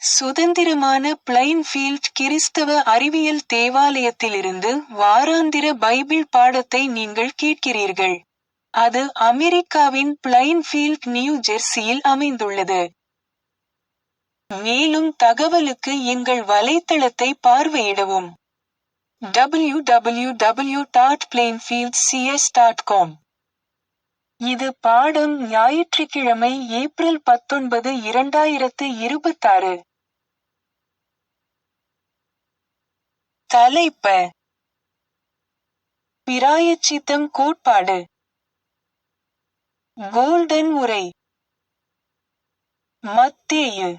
சுதந்திரமான பிளைன்ஃபீல்ட் கிறிஸ்தவ அறிவியல் தேவாலயத்திலிருந்து வாராந்திர பைபிள் பாடத்தை நீங்கள் கேட்கிறீர்கள். அது அமெரிக்காவின் பிளைன்ஃபீல்ட், நியூ ஜெர்சியில் அமைந்துள்ளது. மேலும் தகவலுக்கு எங்கள் வலைத்தளத்தை பார்வையிடவும். www.plainfieldcs.com. இது பாடம் ஞாயிற்றுக்கிழமை ஏப்ரல் 19, 2026. தலைப்ப பிராயச்சித்தம் கோட்பாடு. கோல்டன் உரை. மத்தேயு.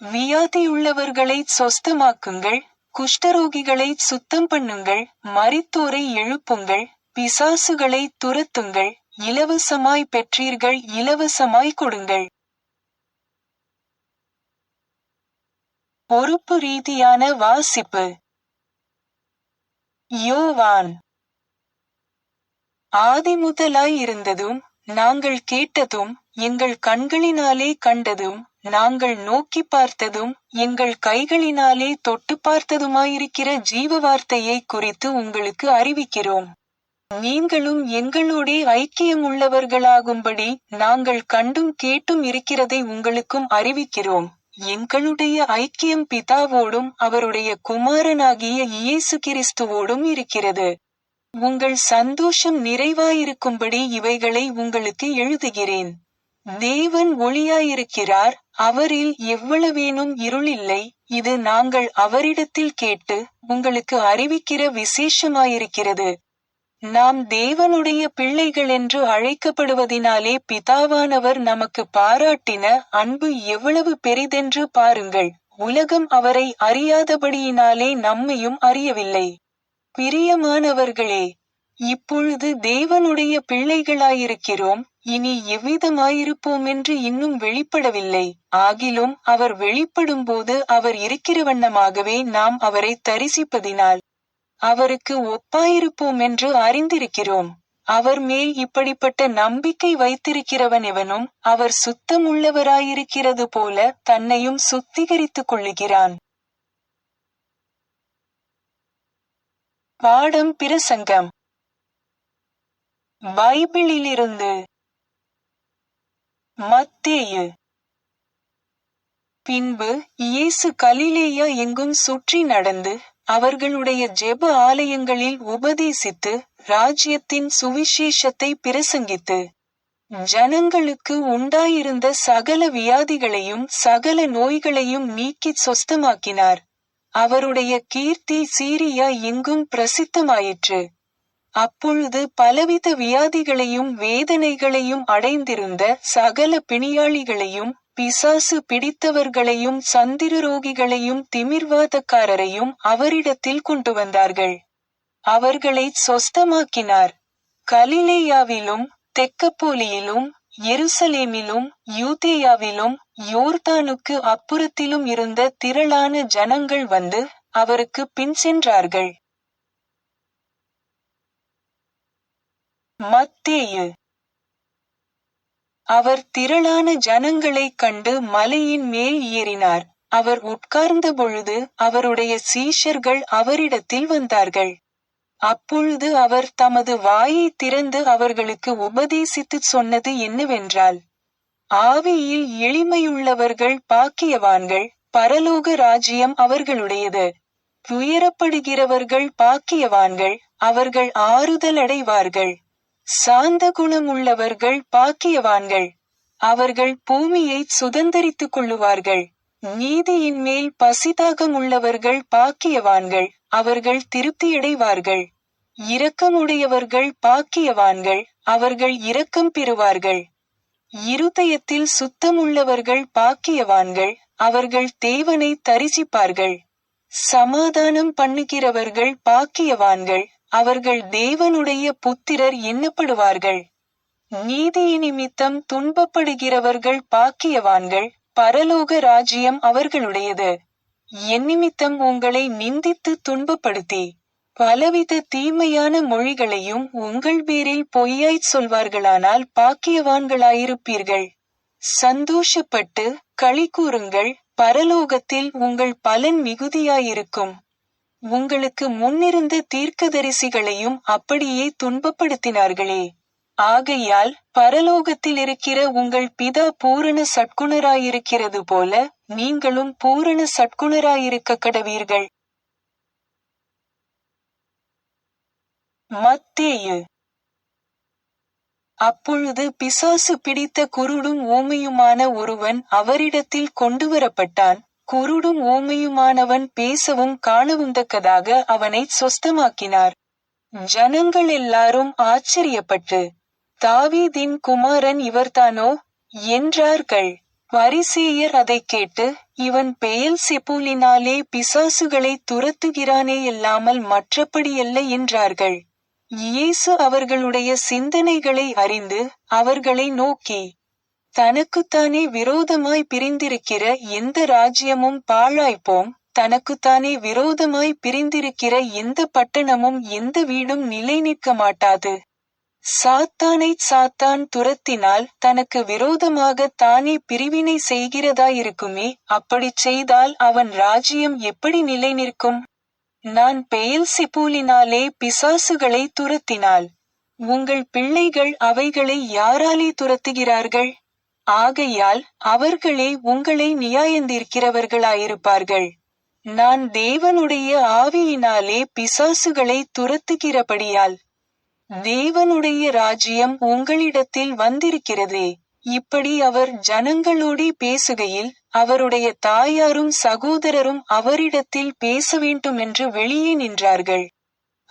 வியாதியுள்ளவர்களை சொஸ்தமாக்குங்கள், குஷ்டரோகிகளை சுத்தம் பண்ணுங்கள், மரித்தோரை எழுப்புங்கள், பிசாசுகளை துரத்துங்கள், இலவசமாய் பெற்றீர்கள், இலவசமாய் கொடுங்கள். பொறுப்பு ரீதியான வாசிப்பு. யோவான். ஆதிமுதலாய் இருந்ததும், நாங்கள் கேட்டதும், எங்கள் கண்களினாலே கண்டதும், நாங்கள் நோக்கி பார்த்ததும், எங்கள் கைகளினாலே தொட்டு பார்த்ததுமாயிருக்கிற ஜீவ வார்த்தையை குறித்து உங்களுக்கு அறிவிக்கிறோம். நீங்களும் எங்களோடே ஐக்கியமுள்ளவர்களாகும்படி நாங்கள் கண்டும் கேட்டும் இருக்கிறதை உங்களுக்கும் அறிவிக்கிறோம். எங்களுடைய ஐக்கியம் பிதாவோடும் அவருடைய குமாரனாகிய இயேசு கிறிஸ்துவோடும் இருக்கிறது. உங்கள் சந்தோஷம் நிறைவாயிருக்கும்படி இவைகளை உங்களுக்கு எழுதுகிறேன். தேவன் ஒளியாயிருக்கிறார், அவரில் எவ்வளவேனும் இருளில்லை. இது நாங்கள் அவரிடத்தில் கேட்டு உங்களுக்கு அறிவிக்கிற விசேஷமாயிருக்கிறது. நாம் தேவனுடைய பிள்ளைகள் என்று அழைக்கப்படுவதினாலே பிதாவானவர் நமக்கு பாராட்டின அன்பு எவ்வளவு பெரிதென்று பாருங்கள். உலகம் அவரை அறியாதபடியினாலே நம்மையும் அறியவில்லை. பிரியமானவர்களே, இப்பொழுது தேவனுடைய பிள்ளைகளாயிருக்கிறோம். இனி எவ்விதமாயிருப்போமென்று இன்னும் வெளிப்படவில்லை. ஆகிலும் அவர் வெளிப்படும்போது அவர் இருக்கிறவண்ணமாகவே நாம் அவரை தரிசிப்பதினால் அவருக்கு ஒப்பாயிருப்போமென்று அறிந்திருக்கிறோம். அவர் மேல் இப்படிப்பட்ட நம்பிக்கை வைத்திருக்கிறவன் எவனும் அவர் சுத்தமுள்ளவராயிருக்கிறது போல தன்னையும் சுத்திகரித்துக் கொள்ளுகிறான். பாடம் பிரசங்கம். பைபிளிலிருந்து. மத்தேயு. பின்பு இயேசு கலிலேயா எங்கும் சுற்றி நடந்து அவர்களுடைய ஜெப ஆலயங்களில் உபதேசித்து ராஜ்யத்தின் சுவிசேஷத்தை பிரசங்கித்து ஜனங்களுக்கு உண்டாயிருந்த சகல வியாதிகளையும் சகல நோய்களையும் நீக்கிச் சொஸ்தமாக்கினார். அவருடைய கீர்த்தி சீரியா எங்கும் பிரசித்தமாயிற்று. அப்பொழுது பலவித வியாதிகளையும் வேதனைகளையும் அடைந்திருந்த சகல பிணியாளிகளையும் பிசாசு பிடித்தவர்களையும் சந்திரரோகிகளையும் திமிர்வாதக்காரரையும் அவரிடத்தில் கொண்டு வந்தார்கள். அவர்களை சொஸ்தமாக்கினார். கலிலேயாவிலும் தெக்கப்போலியிலும் எருசலேமிலும் யூதேயாவிலும் யோர்தானுக்கு அப்புறத்திலும் இருந்த திரளான ஜனங்கள் வந்து அவருக்கு பின் சென்றார்கள். மத்தேயு. அவர் திரளான ஜனங்களைக் கண்டு மலையின் மேல் ஏறினார். அவர் உட்கார்ந்த பொழுது அவருடைய சீஷர்கள் அவரிடத்தில் வந்தார்கள். அப்பொழுது அவர் தமது வாயை திறந்து அவர்களுக்கு உபதேசித்துச் சொன்னது என்னவென்றால், ஆவியில் எளிமையுள்ளவர்கள் பாக்கியவான்கள், பரலோக ராஜ்யம் அவர்களுடையது. துயரப்படுகிறவர்கள் பாக்கியவான்கள், அவர்கள் ஆறுதலடைவார்கள். சாந்த குணமுள்ளவர்கள் பாக்கியவான்கள், அவர்கள் பூமியை சுதந்தரித்துக் கொள்ளுவார்கள். நீதியின் மேல் பசிதாகமுள்ளவர்கள் பாக்கியவான்கள், அவர்கள் திருப்தியடைவார்கள். இரக்கமுடையவர்கள் பாக்கியவான்கள், அவர்கள் இரக்கம் பெறுவார்கள். இருதயத்தில் சுத்தமுள்ளவர்கள் பாக்கியவான்கள், அவர்கள் தேவனை தரிசிப்பார்கள். சமாதானம் பண்ணுகிறவர்கள் பாக்கியவான்கள், அவர்கள் தேவனுடைய புத்திரர் எண்ணப்படுவார்கள். நீதியினிமித்தம் துன்பப்படுகிறவர்கள் பாக்கியவான்கள், பரலோக ராஜ்யம் அவர்களுடையது. என்னிமித்தம் உங்களை நிந்தித்து துன்பப்படுத்தி பலவித தீமையான மொழிகளையும் உங்கள் பேரில் பொய்யாய்ச் சொல்வார்களானால் பாக்கியவான்களாயிருப்பீர்கள். சந்தோஷப்பட்டு களிகூருங்கள், பரலோகத்தில் உங்கள் பலன் மிகுதியாயிருக்கும். உங்களுக்கு முன்னிருந்த தீர்க்கதரிசிகளையும் அப்படியே துன்பப்படுத்தினார்களே. ஆகையால் பரலோகத்திலிருக்கிற உங்கள் பிதா பூரண சற்குணராயிருக்கிறது போல நீங்களும் பூரண சற்குணராயிருக்க கடவீர்கள். மத்தேயு. அப்பொழுது பிசாசு பிடித்த குருடும் ஊமையுமான ஒருவன் அவரிடத்தில் கொண்டுவரப்பட்டான். குருடும் ஊமையுமானவன் பேசவும் காணவுந்தக்கதாக அவனைச் சொஸ்தமாக்கினார். ஜனங்கள் எல்லாரும் ஆச்சரியப்பட்டு, தாவீதின் குமாரன் இவர்தானோ என்றார்கள். பரிசேயர் அதைக் கேட்டு, இவன் பெயல்செபூலினாலே பிசாசுகளை துரத்துகிறானேயல்லாமல் மற்றபடியல்ல என்றார்கள். இயேசு அவர்களுடைய சிந்தனைகளை அறிந்து அவர்களை நோக்கி, தனக்குத்தானே விரோதமாய் பிரிந்திருக்கிற எந்த ராஜ்யமும் பாழாய்ப்போம், தனக்குத்தானே விரோதமாய் பிரிந்திருக்கிற எந்த பட்டணமும் எந்த வீடும் நிலை நிற்க மாட்டாது. சாத்தானைச் சாத்தான் துரத்தினால் தனக்கு விரோதமாக தானே பிரிவினை செய்கிறதாயிருக்குமே, அப்படிச் செய்தால் அவன் ராஜ்யம் எப்படி நிலை நிற்கும்? நான் பெயல்செபூலினாலே பிசாசுகளை துரத்தினால் உங்கள் பிள்ளைகள் அவைகளை யாராலே துரத்துகிறார்கள்? ஆகையால் அவர்களே உங்களை நியாயந்தீர்க்கிறவர்களாயிருப்பார்கள். நான் தேவனுடைய ஆவியினாலே பிசாசுகளை துரத்துகிறபடியால் தேவனுடைய ராஜ்யம் உங்களிடத்தில் வந்திருக்கிறதே. இப்படி அவர் ஜனங்களோடே பேசுகையில் அவருடைய தாயாரும் சகோதரரும் அவரிடத்தில் பேச வேண்டுமென்று வெளியே நின்றார்கள்.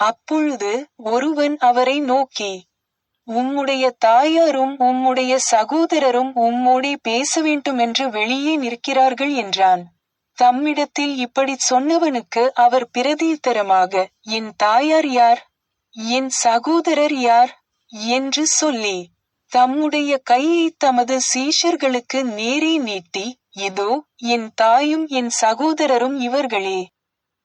அப்பொழுது ஒருவன் அவரை நோக்கி, உம்முடைய தாயாரும் உம்முடைய சகோதரரும் உம்மோடே பேச வேண்டுமென்று வெளியே நிற்கிறார்கள் என்றான். தம்மிடத்தில் இப்படிச் சொன்னவனுக்கு அவர் பிரதியுத்தரமாக, என் தாயார் யார், என் சகோதரர் யார் என்று சொல்லி தம்முடைய கையை தமது சீஷர்களுக்கு நேரே நீட்டி, இதோ என் தாயும் என் சகோதரரும் இவர்களே.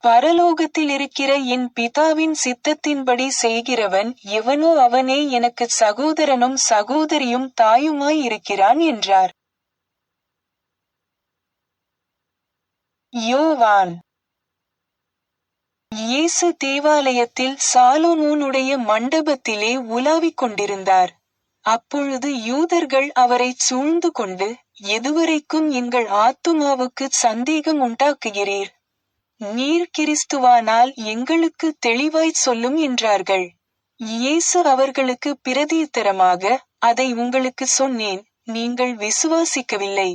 பரலோகத்திலிருக்கிற என் பிதாவின் சித்தத்தின்படி செய்கிறவன் எவனோ அவனே எனக்கு சகோதரனும் சகோதரியும் தாயுமாய் இருக்கிறான் என்றார். யோவான். இயேசு தேவாலயத்தில் சாலோமோனுடைய மண்டபத்திலே உலாவிக் கொண்டிருந்தார். அப்பொழுது யூதர்கள் அவரைச் சூழ்ந்து கொண்டு, எதுவரைக்கும் எங்கள் ஆத்துமாவுக்குச் சந்தேகம் உண்டாக்குகிறீர்? நீர் கிறிஸ்துவானால் எங்களுக்கு தெளிவாய்ச் சொல்லும் என்றார்கள். இயேசு அவர்களுக்கு பிரதியுத்தரமாக, அதை உங்களுக்கு சொன்னேன், நீங்கள் விசுவாசிக்கவில்லை.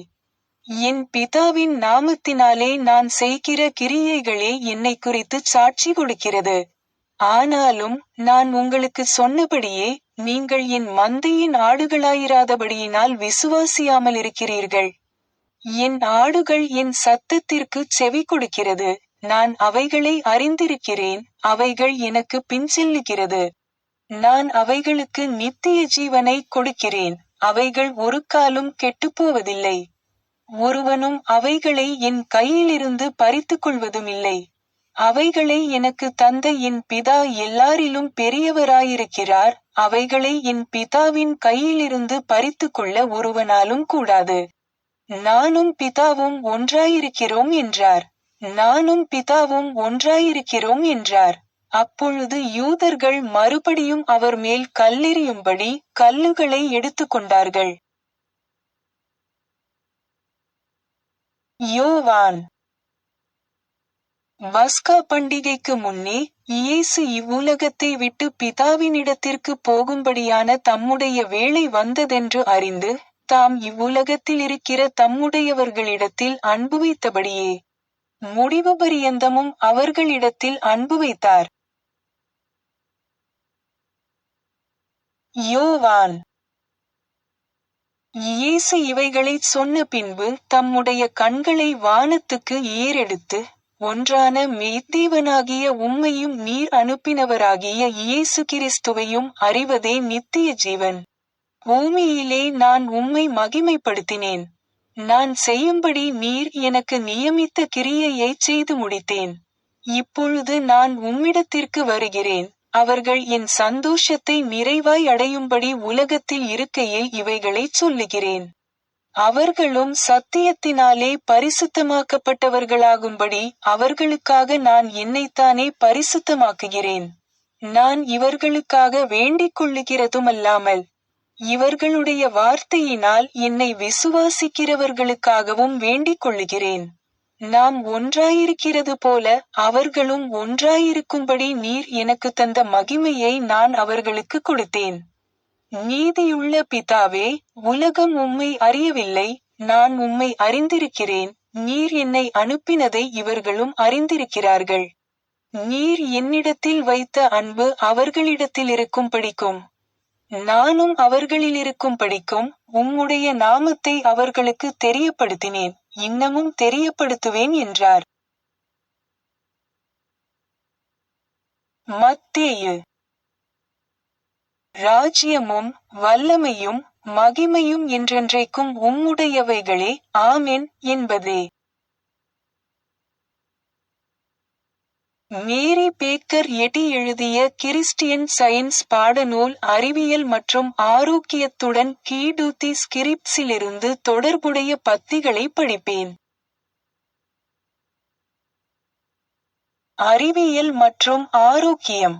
என் பிதாவின் நாமத்தினாலே நான் செய்கிற கிரியைகளே என்னை குறித்து சாட்சி கொடுக்கிறது. ஆனாலும் நான் உங்களுக்கு சொன்னபடியே நீங்கள் என் மந்தையின் ஆடுகளாயிராதபடியினால் விசுவாசியாமல் இருக்கிறீர்கள். என் ஆடுகள் என் சத்தத்திற்குச் செவி கொடுக்கிறது. நான் அவைகளை அறிந்திருக்கிறேன், அவைகள் எனக்கு பின்செல்லுகிறது. நான் அவைகளுக்கு நித்திய ஜீவனை கொடுக்கிறேன், அவைகள் ஒரு காலும் கெட்டுப்போவதில்லை. ஒருவனும் அவைகளை என் கையிலிருந்து பறித்துக் கொள்வதுமில்லை. அவைகளை எனக்கு தந்த என் பிதா எல்லாரிலும் பெரியவராயிருக்கிறார், அவைகளை என் பிதாவின் கையிலிருந்து பறித்துக் கொள்ள ஒருவனாலும் கூடாது. நானும் பிதாவும் ஒன்றாயிருக்கிறோம் என்றார். நானும் பிதாவும் ஒன்றாயிருக்கிறோம் என்றார். அப்பொழுது யூதர்கள் மறுபடியும் அவர் மேல் கல்லெறியும்படி கல்லுகளை எடுத்துக்கொண்டார்கள். யோவான். பஸ்கா பண்டிகைக்கு முன்னே இயேசு இவ்வுலகத்தை விட்டு பிதாவினிடத்திற்கு போகும்படியான தம்முடைய வேளை வந்ததென்று அறிந்து தாம் இவ்வுலகத்தில் இருக்கிற தம்முடையவர்களிடத்தில் அன்பு வைத்தபடியே முடிவு பரியந்தமும் அவர்களிடத்தில் அன்பு வைத்தார். யோவான். இயேசு இவைகளைச் சொன்ன பின்பு தம்முடைய கண்களை வானத்துக்கு ஏறெடுத்து, ஒன்றான மெய்த்தேவனாகிய உம்மையும் நீர் அனுப்பினவராகிய இயேசு கிறிஸ்துவையும் அறிவதே நித்திய ஜீவன். பூமியிலே நான் உம்மை மகிமைப்படுத்தினேன். நான் செய்யும்படி நீர் எனக்கு நியமித்த கிரியையைச் செய்து முடித்தேன். இப்பொழுது நான் உம்மிடத்திற்கு வருகிறேன். அவர்கள் என் சந்தோஷத்தை நிறைவாய் அடையும்படி உலகத்தில் இருக்கையில் இவைகளைச் சொல்லுகிறேன். அவர்களும் சத்தியத்தினாலே பரிசுத்தமாக்கப்பட்டவர்களாகும்படி அவர்களுக்காக நான் என்னைத்தானே பரிசுத்தமாக்குகிறேன். நான் இவர்களுக்காக வேண்டிக் கொள்ளுகிறதுமல்லாமல் இவர்களுடைய வார்த்தையினால் என்னை விசுவாசிக்கிறவர்களுக்காகவும் வேண்டிக் கொள்ளுகிறேன். நாம் ஒன்றாயிருக்கிறது போல அவர்களும் ஒன்றாயிருக்கும்படி நீர் எனக்கு தந்த மகிமையை நான் அவர்களுக்கு கொடுத்தேன். நீதியுள்ள பிதாவே, உலகம் உம்மை அறியவில்லை, நான் உம்மை அறிந்திருக்கிறேன். நீர் என்னை அனுப்பினதை இவர்களும் அறிந்திருக்கிறார்கள். நீர் என்னிடத்தில் வைத்த அன்பு அவர்களிடத்தில் இருக்கும்படிக்கும் நானும் அவர்களில் இருக்கும்படிக்கும் உம்முடைய நாமத்தை அவர்களுக்கு தெரியப்படுத்தினேன், இன்னமும் தெரியப்படுத்துவேன் என்றார். மத்தேயு. ராஜ்யமும் வல்லமையும் மகிமையும் என்றென்றைக்கும் உம்முடையவைகளே, ஆமென் என்பதே. மேரி பேக்கர் எட்டி எழுதிய கிறிஸ்டியன் சயின்ஸ் பாடநூல் அறிவியல் மற்றும் ஆரோக்கியத்துடன் கீடூத்தி ஸ்கிரிப்ட்ஸிலிருந்து தொடர்புடைய பத்திகளை படிப்பேன். அறிவியல் மற்றும் ஆரோக்கியம்.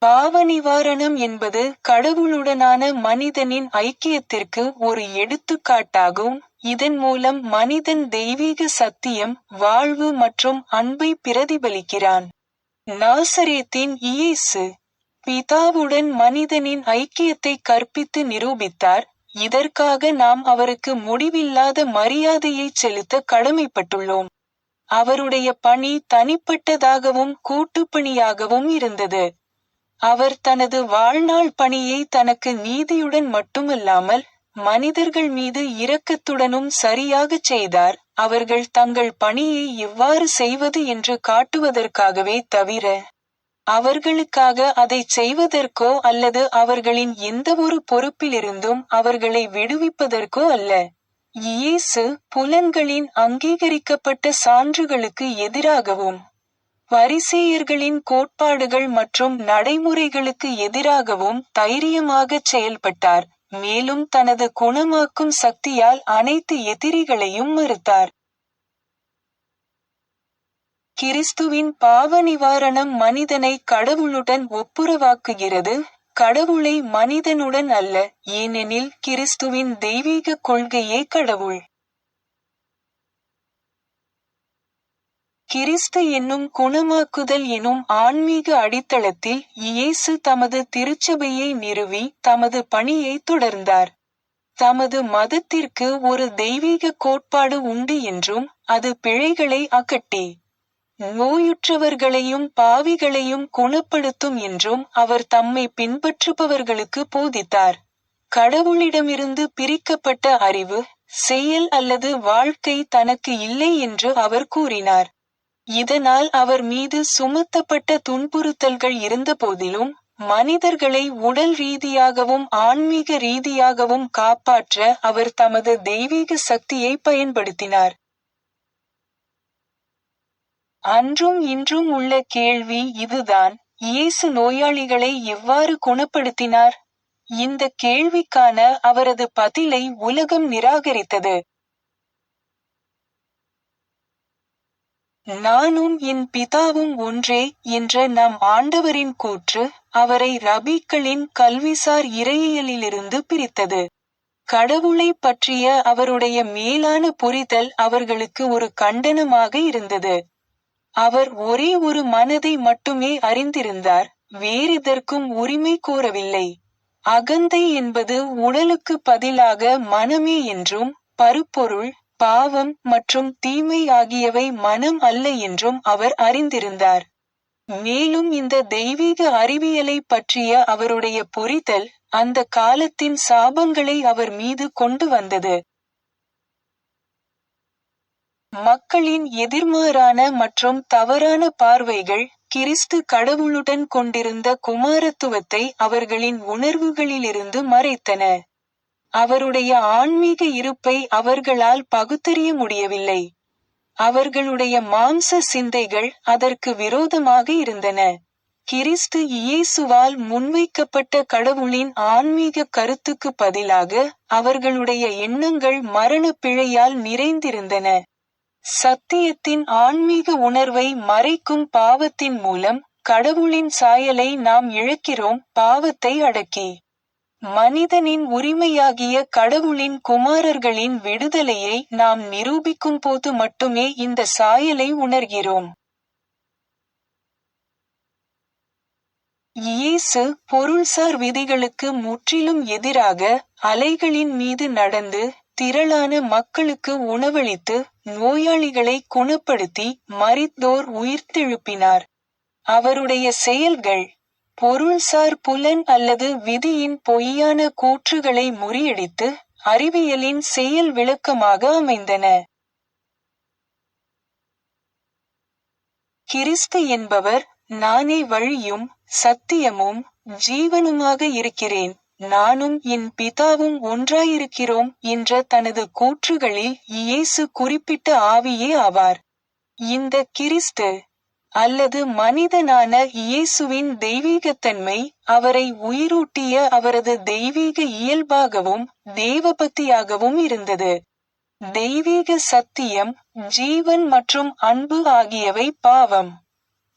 பாவநிவாரணம் என்பது கடவுளுடனான மனிதனின் ஐக்கியத்திற்கு ஒரு எடுத்துக்காட்டாகும். இதன் மூலம் மனிதன் தெய்வீக சத்தியம், வாழ்வு மற்றும் அன்பை பிரதிபலிக்கிறான். நாசரேத்தின் இயேசு பிதாவுடன் மனிதனின் ஐக்கியத்தை கற்பித்து நிரூபித்தார். இதற்காக நாம் அவருக்கு முடிவில்லாத மரியாதையை செலுத்த கடமைப்பட்டுள்ளோம். அவருடைய பணி தனிப்பட்டதாகவும் கூட்டுப்பணியாகவும் இருந்தது. அவர் தனது வாழ்நாள் பணியை தனக்கு நீதியுடன் மட்டுமல்லாமல் மனிதர்கள் மீது இரக்கத்துடனும் சரியாகச் செய்தார். அவர்கள் தங்கள் பணியை எவ்வாறு செய்வது என்று காட்டுவதற்காகவே தவிர அவர்களுக்காக அதைச் செய்வதற்கோ அல்லது அவர்களின் எந்தவொரு பொறுப்பிலிருந்தும் அவர்களை விடுவிப்பதற்கோ அல்ல. இயேசு புலன்களின் அங்கீகரிக்கப்பட்ட சான்றுகளுக்கு எதிராகவும் பரிசேயர்களின் கோட்பாடுகள் மற்றும் நடைமுறைகளுக்கு எதிராகவும் தைரியமாகச் செயல்பட்டார். மேலும் தனது குணமாக்கும் சக்தியால் அனைத்து எதிரிகளையும் மறுத்தார். கிறிஸ்துவின் பாவ நிவாரணம் மனிதனை கடவுளுடன் ஒப்புரவாக்குகிறது, கடவுளை மனிதனுடன் அல்ல, ஏனெனில் கிறிஸ்துவின் தெய்வீக கொள்கையே கடவுள். கிறிஸ்து என்னும் குணமாக்குதல் எனும் ஆன்மீக அடித்தளத்தில் இயேசு தமது திருச்சபையை நிறுவி தமது பணியை தொடர்ந்தார். தமது மதத்திற்கு ஒரு தெய்வீக கோட்பாடு உண்டு என்றும் அது பிழைகளை அகற்றி நோயுற்றவர்களையும் பாவிகளையும் குணப்படுத்தும் என்றும் அவர் தம்மை பின்பற்றுபவர்களுக்கு போதித்தார். கடவுளிடமிருந்து பிரிக்கப்பட்ட அறிவு, செயல் அல்லது வாழ்க்கை தனக்கு இல்லை என்று அவர் கூறினார். இதனால் அவர் மீது சுமத்தப்பட்ட துன்புறுத்தல்கள் இருந்தபோதிலும் மனிதர்களை உடல் ரீதியாகவும் ஆன்மீக ரீதியாகவும் காப்பாற்ற அவர் தமது தெய்வீக சக்தியை பயன்படுத்தினார். அன்றும் இன்றும் உள்ள கேள்வி இதுதான்: இயேசு நோயாளிகளை எவ்வாறு குணப்படுத்தினார்? இந்த கேள்விக்கான அவரது பதிலை உலகம் நிராகரித்தது. நானும் என் பிதாவும் ஒன்றே என்ற நம் ஆண்டவரின் கூற்று அவரை ரபிக்களின் கல்விசார் இறையியலிலிருந்து பிரித்தது. கடவுளை பற்றிய அவருடைய மேலான புரிதல் அவர்களுக்கு ஒரு கண்டனமாக இருந்தது. அவர் ஒரே ஒரு மனதை மட்டுமே அறிந்திருந்தார், வேறெதற்கும் உரிமை கோரவில்லை. அகந்தை என்பது உடலுக்கு பதிலாக மனமே என்றும், பருப்பொருள், பாவம் மற்றும் தீமை ஆகியவை மனம் அல்ல என்றும் அவர் அறிந்திருந்தார். மேலும் இந்த தெய்வீக அறிவியலை பற்றிய அவருடைய புரிதல் அந்த காலத்தின் சாபங்களை அவர் மீது கொண்டு வந்தது. மக்களின் எதிர்மாறான மற்றும் தவறான பார்வைகள் கிறிஸ்து கடவுளுடன் கொண்டிருந்த குமாரத்துவத்தை அவர்களின் உணர்வுகளிலிருந்து மறைத்தன. அவருடைய ஆன்மீக இருப்பை அவர்களால் பகுத்தறிய முடியவில்லை. அவர்களுடைய மாம்ச சிந்தைகள் அதற்கு விரோதமாக இருந்தன. கிறிஸ்து இயேசுவால் முன்வைக்கப்பட்ட கடவுளின் ஆன்மீக கருத்துக்கு பதிலாக அவர்களுடைய எண்ணங்கள் மரண பிழையால் நிறைந்திருந்தன. சத்தியத்தின் ஆன்மீக உணர்வை மறைக்கும் பாவத்தின் மூலம் கடவுளின் சாயலை நாம் இழக்கிறோம். பாவத்தை அடக்கி மனிதனின் உரிமையாகிய கடவுளின் குமாரர்களின் விடுதலையை நாம் நிரூபிக்கும் போது மட்டுமே இந்த சாயலை உணர்கிறோம். இயேசு பொருள்சார் விதிகளுக்கு முற்றிலும் எதிராக அலைகளின் மீது நடந்து திரளான மக்களுக்கு உணவளித்து நோயாளிகளை குணப்படுத்தி மரித்தோர் உயிர்த்தெழுப்பினார். அவருடைய செயல்கள் பொருள்சார் புலன் அல்லது விதியின் பொய்யான கூற்றுகளை முறியடித்து அறிவியலின் செயல் விளக்கமாக அமைந்தன. கிறிஸ்து என்பவர், நானே வழியும் சத்தியமும் ஜீவனுமாக இருக்கிறேன், நானும் என் பிதாவும் ஒன்றாயிருக்கிறோம் என்ற தனது கூற்றுகளில் இயேசு குறிப்பிட்ட ஆவியே ஆவார். இந்த கிறிஸ்து அல்லது மனிதனான இயேசுவின் தெய்வீகத்தன்மை அவரை உயிரூட்டிய அவரது தெய்வீக இயல்பாகவும் தேவபக்தியாகவும் இருந்தது. தெய்வீக சத்தியம், ஜீவன் மற்றும் அன்பு ஆகியவை பாவம்,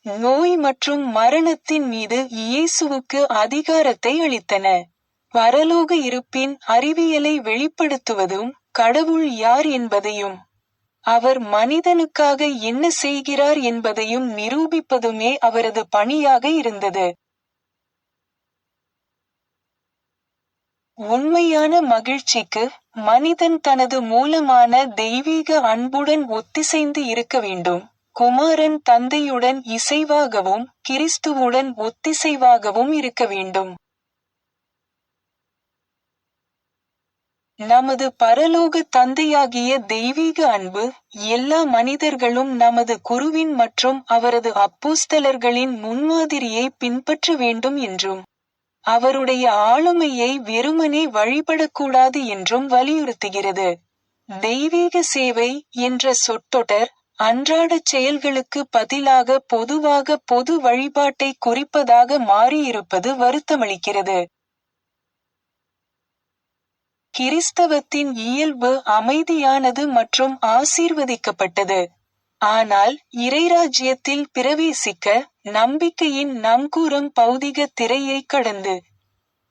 நோய் மற்றும் மரணத்தின் மீது இயேசுவுக்கு அதிகாரத்தை அளித்தன. பரலோக இருப்பின் அறிவியலை வெளிப்படுத்துவதும் கடவுள் யார் என்பதையும் அவர் மனிதனுக்காக என்ன செய்கிறார் என்பதையும் நிரூபிப்பதுமே அவரது பணியாக இருந்தது. உண்மையான மகிழ்ச்சிக்கு மனிதன் தனது மூலமான தெய்வீக அன்புடன் ஒத்திசைந்து இருக்க வேண்டும். குமாரன் தந்தையுடன் இசைவாகவும் கிறிஸ்துவுடன் ஒத்திசைவாகவும் இருக்க வேண்டும். நமது பரலோக தந்தையாகிய தெய்வீக அன்பு எல்லா மனிதர்களும் நமது குருவின் மற்றும் அவரது அப்போஸ்தலர்களின் முன்மாதிரியை பின்பற்ற வேண்டும் என்றும் அவருடைய ஆளுமையை வெறுமனே வழிபடக்கூடாது என்றும் வலியுறுத்துகிறது. தெய்வீக சேவை என்ற சொற்றொடர் அன்றாடச் செயல்களுக்கு பதிலாக பொதுவாக பொது வழிபாட்டை குறிப்பதாக மாறியிருப்பது வருத்தமளிக்கிறது. கிறிஸ்தவத்தின் இயல்பு அமைதியானது மற்றும் ஆசீர்வதிக்கப்பட்டது. ஆனால் இறைராஜ்யத்தில் பிரவேசிக்க நம்பிக்கையின் நங்கூரம் பௌதிக திரையை கடந்து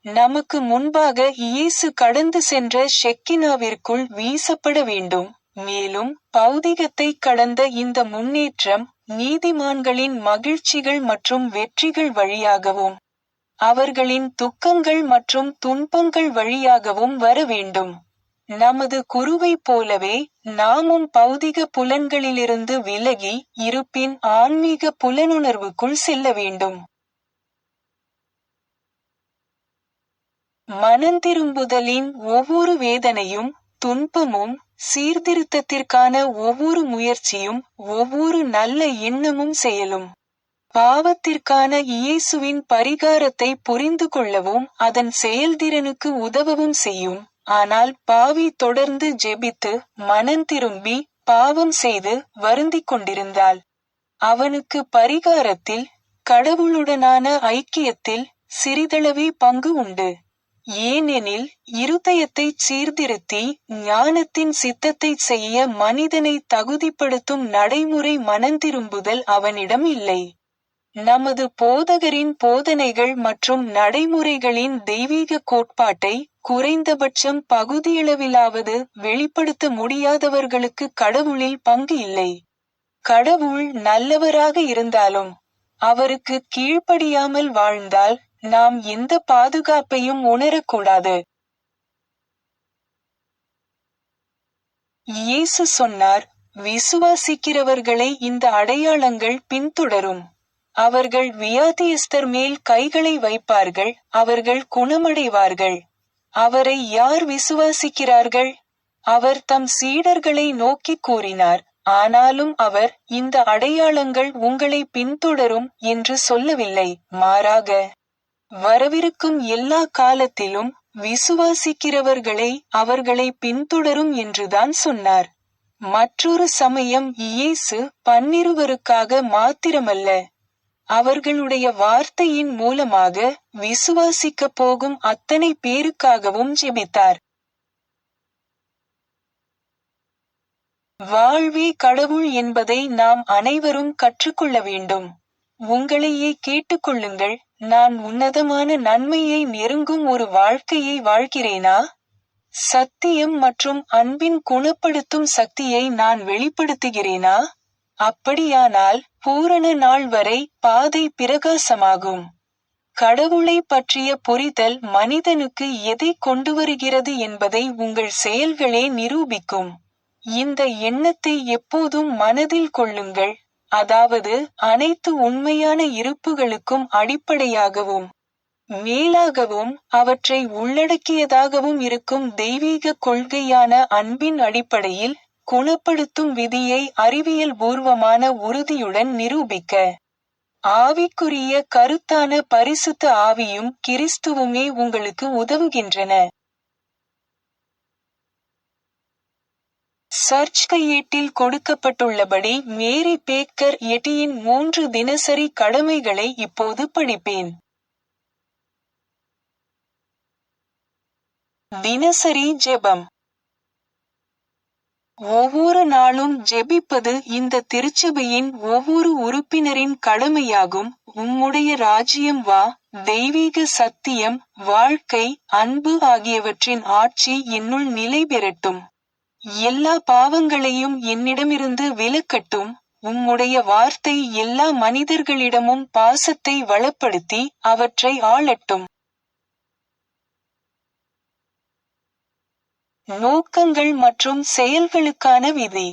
நமக்கு முன்பாக இயேசு கடந்து சென்ற ஷெக்கினாவிற்குள் வீசப்பட வேண்டும். மேலும் பௌதிகத்தை கடந்த இந்த முன்னேற்றம் நீதிமான்களின் மகிழ்ச்சிகள் மற்றும் வெற்றிகள் வழியாகவும் அவர்களின் துக்கங்கள் மற்றும் துன்பங்கள் வழியாகவும் வர வேண்டும். நமது குருவைப் போலவே நாமும் பௌதிக புலன்களிலிருந்து விலகி இருப்பின் ஆன்மீக புலனுணர்வுக்குள் செல்ல வேண்டும். மனந்திரும்புதலின் ஒவ்வொரு வேதனையும் துன்பமும் சீர்திருத்தத்திற்கான ஒவ்வொரு முயற்சியும் ஒவ்வொரு நல்ல எண்ணமும் செயலும் பாவத்திற்கான இயேசுவின் பரிகாரத்தை புரிந்து கொள்ளவும் அதன் செயல்திறனுக்கு உதவவும் செய்யும். ஆனால் பாவி தொடர்ந்து ஜெபித்து மனந்திரும்பி பாவம் செய்து வருந்திக் கொண்டிருந்தால் அவனுக்கு பரிகாரத்தில் கடவுளுடனான ஐக்கியத்தில் சிறிதளவே பங்கு உண்டு. ஏனெனில் இருதயத்தைச் சீர்திருத்தி ஞானத்தின் சித்தத்தைச் செய்ய மனிதனை தகுதிப்படுத்தும் நடைமுறை மனந்திரும்புதல் அவனிடம் இல்லை. நமது போதகரின் போதனைகள் மற்றும் நடைமுறைகளின் தெய்வீக கோட்பாட்டை குறைந்தபட்சம் பகுதியளவிலாவது வெளிப்படுத்த முடியாதவர்களுக்கு கடவுளில் பங்கு இல்லை. கடவுள் நல்லவராக இருந்தாலும் அவருக்கு கீழ்ப்படியாமல் வாழ்ந்தால் நாம் எந்த பாதுகாப்பையும் உணரக்கூடாது. இயேசு சொன்னார், விசுவாசிக்கிறவர்களை இந்த அடையாளங்கள் பின்தொடரும். அவர்கள் வியாதியஸ்தர் மேல் கைகளை வைப்பார்கள், அவர்கள் குணமடைவார்கள். அவரை யார் விசுவாசிக்கிறார்கள்? அவர் தம் சீடர்களை நோக்கி கூறினார். ஆனாலும் அவர், இந்த அடையாளங்கள் உங்களை பின்தொடரும் என்று சொல்லவில்லை. மாறாக, வரவிருக்கும் எல்லா காலத்திலும் விசுவாசிக்கிறவர்களை அவர்களை பின்தொடரும் என்றுதான் சொன்னார். மற்றொரு சமயம் இயேசு 12 மாத்திரமல்ல, அவர்களுடைய வார்த்தையின் மூலமாக விசுவாசிக்கப் போகும் அத்தனை பேருக்காகவும் ஜெபித்தார். வாழ்வே கடவுள் என்பதை நாம் அனைவரும் கற்றுக்கொள்ள வேண்டும். உங்களையே கேட்டுக்கொள்ளுங்கள், நான் உன்னதமான நன்மையை நெருங்கும் ஒரு வாழ்க்கையை வாழ்கிறேனா? சத்தியம் மற்றும் அன்பின் குணப்படுத்தும் சக்தியை நான் வெளிப்படுத்துகிறேனா? அப்படியானால் பூரண நாள் வரை பாதை பிரகாசமாகும். கடவுளை பற்றிய புரிதல் மனிதனுக்கு எதை கொண்டுவருகிறது என்பதை உங்கள் செயல்களே நிரூபிக்கும். இந்த எண்ணத்தை எப்போதும் மனதில் கொள்ளுங்கள், அதாவது அனைத்து உண்மையான இருப்புகளுக்கும் அடிப்படையாகவும் மேலாகவும் அவற்றை உள்ளடக்கியதாகவும் இருக்கும் தெய்வீக கொள்கையான அன்பின் அடிப்படையில் குணப்படுத்தும் விதியை அறிவியல் பூர்வமான உறுதியுடன் நிரூபிக்க ஆவிக்குரிய கருத்தான பரிசுத்த ஆவியும் கிறிஸ்துவுமே உங்களுக்கு உதவுகின்றன. சர்ச் கையேட்டில் கொடுக்கப்பட்டுள்ளபடி மேரி பேக்கர் எட்டியின் 3 தினசரி கடமைகளை இப்போது படிப்பேன். தினசரி ஜெபம். ஒவ்வொரு நாளும் ஜெபிப்பது இந்த திருச்சபையின் ஒவ்வொரு உறுப்பினரின் கடமையாகும். உம்முடைய ராஜ்யம் வா, தெய்வீக சத்தியம், வாழ்க்கை, அன்பு ஆகியவற்றின் ஆட்சி என்னுள் நிலை பெறட்டும். எல்லா பாவங்களையும் என்னிடமிருந்து விலக்கட்டும். உம்முடைய வார்த்தை எல்லா மனிதர்களிடமும் பாசத்தை வளப்படுத்தி அவற்றை ஆளட்டும். நோக்கங்கள் மற்றும் செயல்களுக்கான விதி.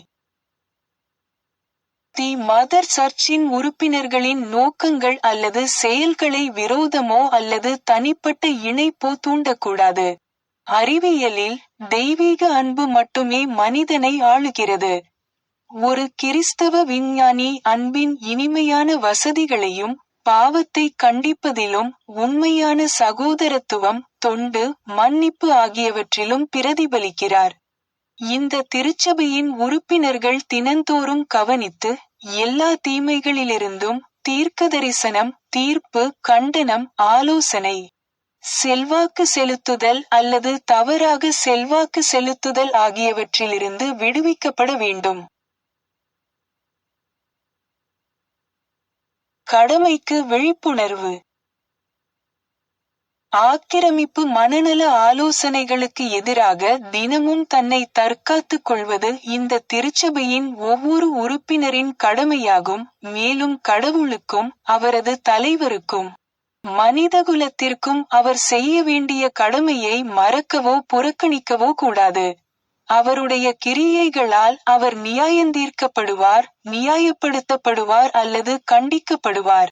தி மதர் சர்ச்சின் உறுப்பினர்களின் நோக்கங்கள் அல்லது செயல்களை விரோதமோ அல்லது தனிப்பட்ட இணைப்போ தூண்டக்கூடாது. அறிவியலில் தெய்வீக அன்பு மட்டுமே மனிதனை ஆளுகிறது. ஒரு கிறிஸ்தவ விஞ்ஞானி அன்பின் இனிமையான வசதிகளையும் பாவத்தை கண்டிப்பதிலும் உண்மையான சகோதரத்துவம், தொண்டு, மன்னிப்பு ஆகியவற்றிலும் பிரதிபலிக்கிறார். இந்த திருச்சபையின் உறுப்பினர்கள் தினந்தோறும் கவனித்து எல்லா தீமைகளிலிருந்தும் தீர்க்கதரிசனம், தீர்ப்பு, கண்டனம், ஆலோசனை, செல்வாக்கு செலுத்துதல் அல்லது தவறாக செல்வாக்கு செலுத்துதல் ஆகியவற்றிலிருந்து விடுவிக்கப்பட வேண்டும். கடமைக்கு விழிப்புணர்வு. ஆக்கிரமிப்பு மனநல ஆலோசனைகளுக்கு எதிராக தினமும் தன்னை தற்காத்துக் கொள்வது இந்த திருச்சபையின் ஒவ்வொரு உறுப்பினரின் கடமையாகும். மேலும் கடவுளுக்கும் அவரது தலைவருக்கும் மனிதகுலத்திற்கும் அவர் செய்ய வேண்டிய கடமையை மறக்கவோ புறக்கணிக்கவோ கூடாது. அவருடைய கிரியைகளால் அவர் நியாயந்தீர்க்கப்படுவார், நியாயப்படுத்தப்படுவார் அல்லது கண்டிக்கப்படுவார்.